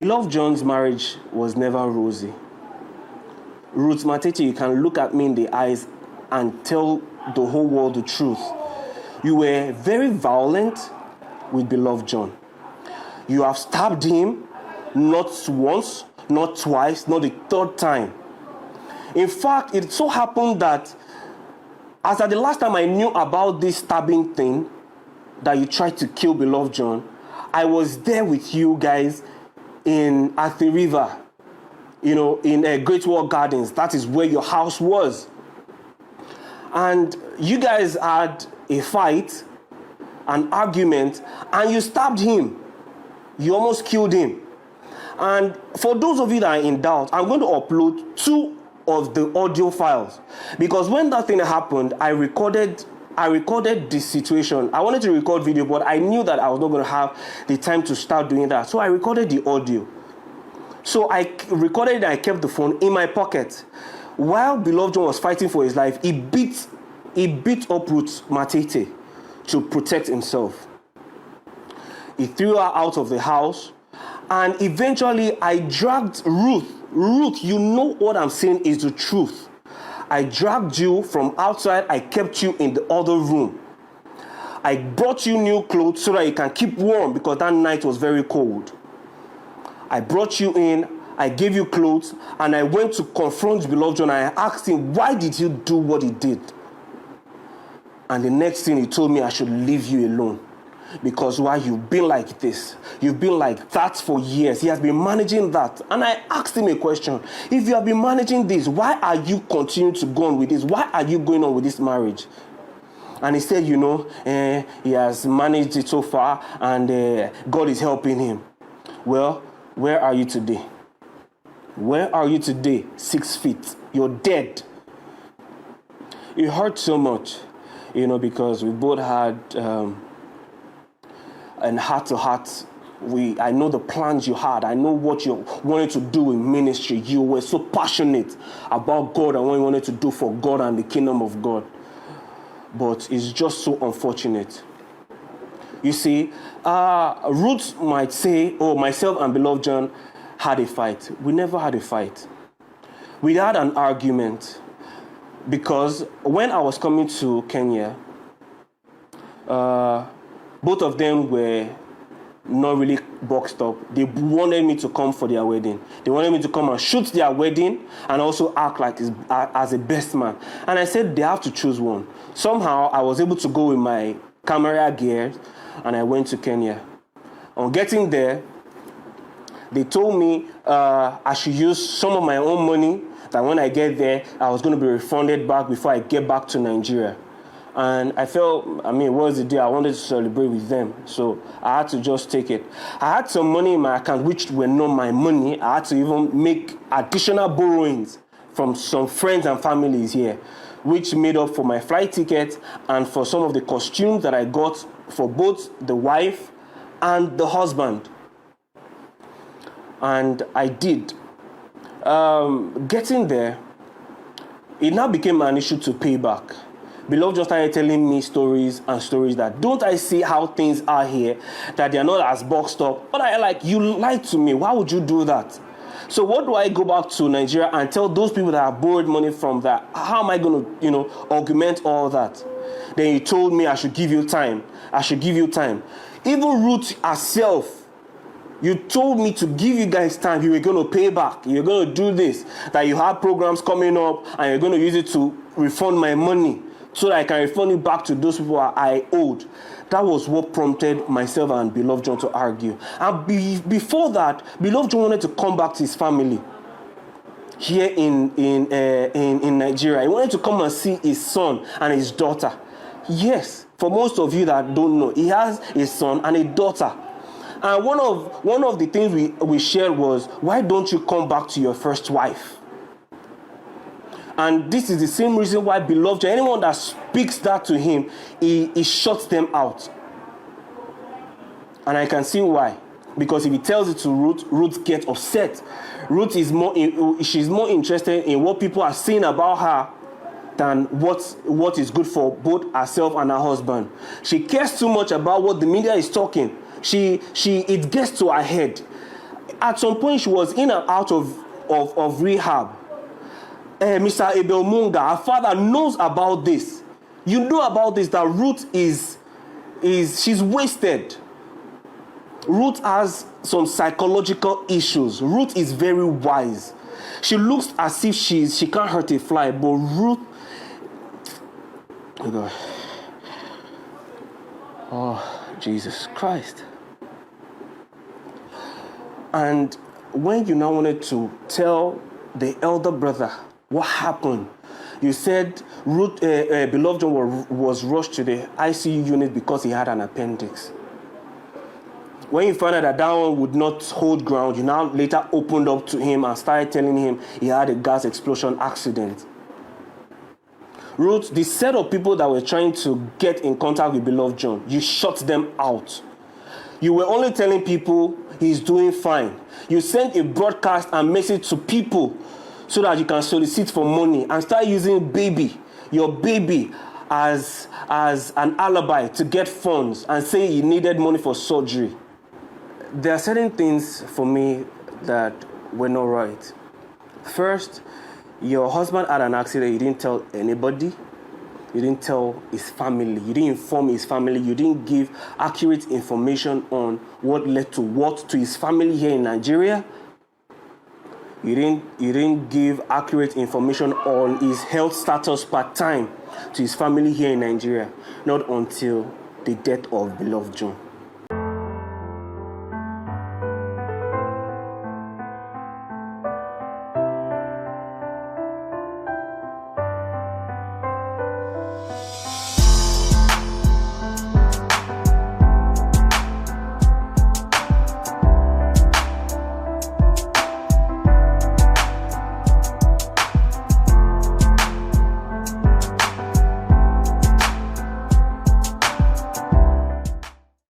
Beloved John's marriage was never rosy. Ruth Matete, you can look at me in the eyes and tell the whole world the truth. You were very violent with beloved John. You have stabbed him not once, not twice, not the third time. In fact, it so happened that as at the last time I knew about this stabbing thing, that you tried to kill beloved John, I was there with you guys at the river, in Great Wall Gardens. That is where your house was. And you guys had a fight, an argument, and you stabbed him. You almost killed him. And for those of you that are in doubt, I'm going to upload 2 of the audio files. Because when that thing happened, I recorded this situation. I wanted to record video, but I knew that I was not going to have the time to start doing that. So I recorded the audio. So I recorded it and I kept the phone in my pocket. While beloved John was fighting for his life, he beat up Ruth Matete to protect himself. He threw her out of the house, and eventually I dragged Ruth. Ruth, you know what I'm saying is the truth. I dragged you from outside. I kept you in the other room. I brought you new clothes so that you can keep warm because that night was very cold. I brought you in. I gave you clothes, and I went to confront beloved John. I asked him, why did you do what he did? And the next thing he told me, I should leave you alone. Because why? You've been like this. You've been like that for years. He has been managing that. And I asked him a question. If you have been managing this, why are you continuing to go on with this? Why are you going on with this marriage? And he said, he has managed it so far, and God is helping him. Well, where are you today? Where are you today? 6 feet. You're dead. It hurt so much, because we both had an heart-to-heart. I know the plans you had. I know what you wanted to do in ministry. You were so passionate about God and what you wanted to do for God and the kingdom of God. But it's just so unfortunate. You see, Ruth might say, myself and beloved John had a fight. We never had a fight. We had an argument because when I was coming to Kenya, both of them were not really boxed up. They wanted me to come for their wedding. They wanted me to come and shoot their wedding and also act like as a best man. And I said they have to choose one. Somehow I was able to go with my camera gear and I went to Kenya. On getting there, they told me I should use some of my own money, that when I get there, I was going to be refunded back before I get back to Nigeria. And I felt, what was the deal? I wanted to celebrate with them. So I had to just take it. I had some money in my account, which were not my money. I had to even make additional borrowings from some friends and families here, which made up for my flight ticket and for some of the costumes that I got for both the wife and the husband. And I did. Getting there, it now became an issue to pay back. Beloved just started telling me stories that, don't I see how things are here, that they're not as boxed up? But you lied to me. Why would you do that? So what do I go back to Nigeria and tell those people that have borrowed money from that? How am I going to, augment all that? Then he told me I should give you time. Even Ruth herself, you told me to give you guys time. You were going to pay back. You were going to do this. That you have programs coming up and you're going to use it to refund my money so that I can refund it back to those people I owed. That was what prompted myself and beloved John to argue. And before that, beloved John wanted to come back to his family here in Nigeria. He wanted to come and see his son and his daughter. Yes, for most of you that don't know, he has a son and a daughter. And one of the things we shared was, why don't you come back to your first wife? And this is the same reason why beloved, anyone that speaks that to him, he shuts them out. And I can see why. Because if he tells it to Ruth, Ruth gets upset. Ruth is she's more interested in what people are saying about her than what is good for both herself and her husband. She cares too much about what the media is talking. It gets to her head. at some point, she was in and out of rehab. Mr. Abel Munga, her father, knows about this. You know about this, that Ruth she's wasted. Ruth has some psychological issues. Ruth is very wise. She looks as if she can't hurt a fly, but Ruth, oh God, oh Jesus Christ. And when you now wanted to tell the elder brother what happened, you said beloved John was rushed to the ICU unit because he had an appendix. When you found out that one would not hold ground, you now later opened up to him and started telling him he had a gas explosion accident. Ruth, the set of people that were trying to get in contact with beloved John, you shut them out. You were only telling people he's doing fine. You sent a broadcast and message to people so that you can solicit for money and start using your baby, as an alibi to get funds and say he needed money for surgery. There are certain things for me that were not right. First, your husband had an accident. You didn't tell anybody. You didn't tell his family. You didn't inform his family. You didn't give accurate information on what led to what to his family here in Nigeria. You didn't give accurate information on his health status part-time to his family here in Nigeria. Not until the death of beloved John.